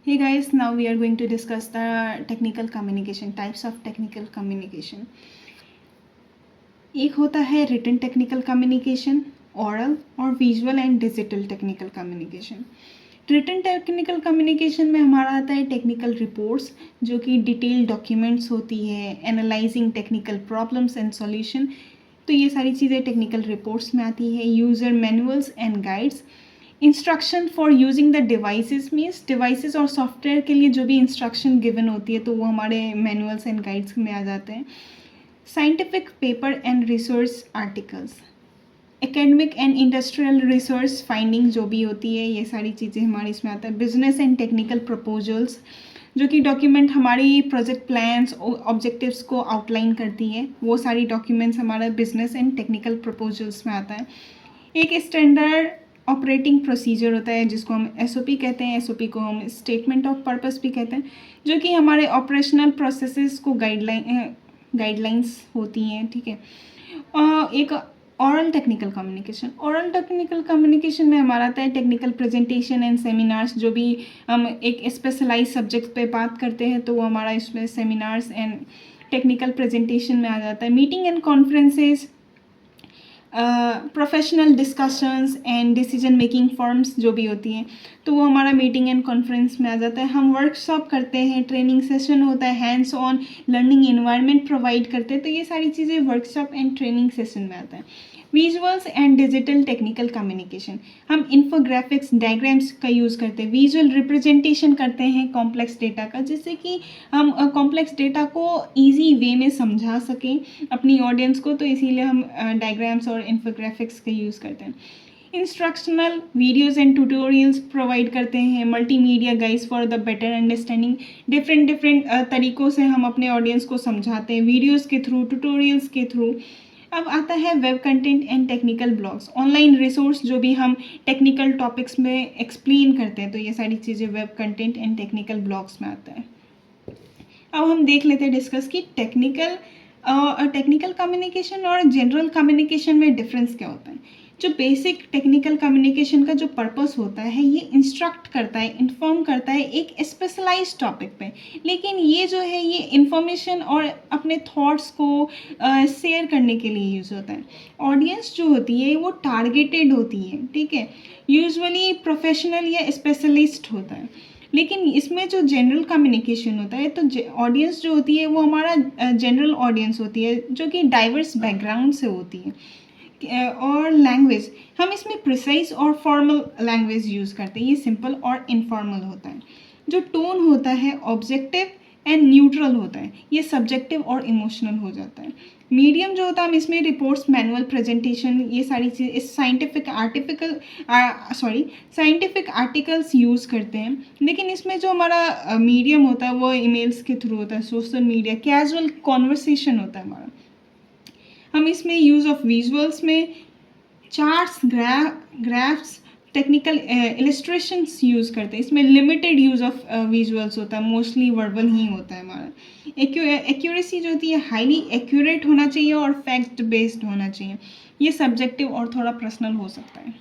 Hey guys, now we are going to discuss the technical communication, types of technical communication. एक होता है written technical communication, oral और visual and digital technical communication. Written technical communication में हमारा आता है technical reports जो कि डिटेल डॉक्यूमेंट्स होती है, analysing technical problems and solution, तो ये सारी चीज़ें टेक्निकल रिपोर्ट्स में आती है. User manuals and guides, instruction for using the devices means devices और सॉफ्टवेयर के लिए जो भी इंस्ट्रक्शन गिवन होती है तो वो हमारे मैनुअल्स एंड गाइड्स में आ जाते हैं. Scientific paper and research articles, academic and industrial research finding जो भी होती है ये सारी चीज़ें हमारे इसमें आता है. बिजनेस एंड टेक्निकल प्रपोजल्स जो कि डॉक्यूमेंट हमारी प्रोजेक्ट प्लान्स ऑब्जेक्टिव्स को आउटलाइन करती है, वो सारी डॉक्यूमेंट्स हमारा बिजनेस एंड टेक्निकल प्रपोजल्स में आता है. एक स्टैंडर्ड ऑपरेटिंग प्रोसीजर होता है जिसको हम एसओपी कहते हैं. एसओपी को हम स्टेटमेंट ऑफ पर्पस भी कहते हैं, जो कि हमारे ऑपरेशनल प्रोसेसेस को गाइडलाइंस होती हैं. ठीक है. एक oral technical communication, oral technical communication में हमारा आता है टेक्निकल प्रेजेंटेशन एंड सेमिनार्स. जो भी हम एक स्पेशलाइज सब्जेक्ट पे बात करते हैं तो वो हमारा इसमें सेमिनार्स एंड टेक्निकल प्रेजेंटेशन में आ जाता है. Meeting and conferences, professional discussions and decision making forms जो भी होती हैं तो वो हमारा मीटिंग एंड कॉन्फ्रेंस में आ जाता है. हम वर्कशॉप करते हैं, ट्रेनिंग सेशन होता है, hands on learning environment provide करते हैं, तो ये सारी चीज़ें वर्कशॉप एंड ट्रेनिंग सेशन में आता है. Visuals and digital technical communication, हम इन्फोग्राफिक्स डायग्राम्स का यूज़ करते हैं, विजुअल रिप्रेजेंटेशन करते हैं कॉम्प्लेक्स डेटा का, जिससे कि हम कॉम्प्लेक्स डेटा को इजी वे में समझा सकें अपनी ऑडियंस को, तो इसीलिए हम डायग्राम्स और इन्फोग्राफिक्स का यूज़ करते हैं. Instructional videos and tutorials provide करते हैं, multimedia guides for the better understanding. Different तरीक़ों से हम अपने ऑडियंस को समझाते हैं, वीडियोज़ के थ्रू, ट्यूटोरियल्स के थ्रू. अब आता है web content and technical blogs, online resource जो भी हम टेक्निकल टॉपिक्स में एक्सप्लेन करते हैं, तो ये सारी चीज़ें web content and technical blogs में आता है. अब हम देख लेते हैं डिस्कस कि टेक्निकल कम्युनिकेशन और जनरल कम्युनिकेशन में डिफरेंस क्या होता है. जो बेसिक टेक्निकल कम्युनिकेशन का जो पर्पस होता है ये इंस्ट्रक्ट करता है, इन्फॉर्म करता है एक स्पेशलाइज टॉपिक पे, लेकिन ये जो है ये इन्फॉर्मेशन और अपने थॉट्स को शेयर करने के लिए यूज़ होता है. ऑडियंस जो होती है वो टारगेटेड होती है, ठीक है, यूजुअली प्रोफेशनल या स्पेशलिस्ट होता है. लेकिन इसमें जो जनरल कम्युनिकेशन होता है तो ऑडियंस जो होती है वो हमारा जनरल ऑडियंस होती है जो कि डाइवर्स बैकग्राउंड से होती है. और लैंग्वेज, हम इसमें प्रिसाइज और फॉर्मल लैंग्वेज यूज़ करते हैं, ये सिंपल और इनफॉर्मल होता है. जो टोन होता है ऑब्जेक्टिव एंड न्यूट्रल होता है, ये सब्जेक्टिव और इमोशनल हो जाता है. मीडियम जो होता है हम इसमें रिपोर्ट्स, मैनुअल प्रेजेंटेशन, ये सारी चीज़ साइंटिफिक आर्टिकल्स यूज़ करते हैं. लेकिन इसमें जो हमारा मीडियम होता है वो ईमेल्स के थ्रू होता है, सोशल मीडिया, कैजुअल कॉन्वर्सेशन होता है हमारा. हम इसमें यूज़ ऑफ विजुअल्स में charts, graphs, technical illustrations use करते हैं. इसमें लिमिटेड यूज़ ऑफ विजुअल्स होता है, मोस्टली वर्बल ही होता है हमारा. एक्यूरेसी जो होती है हाईली एक्यूरेट होना चाहिए और फैक्ट बेस्ड होना चाहिए. ये सब्जेक्टिव और थोड़ा पर्सनल हो सकता है.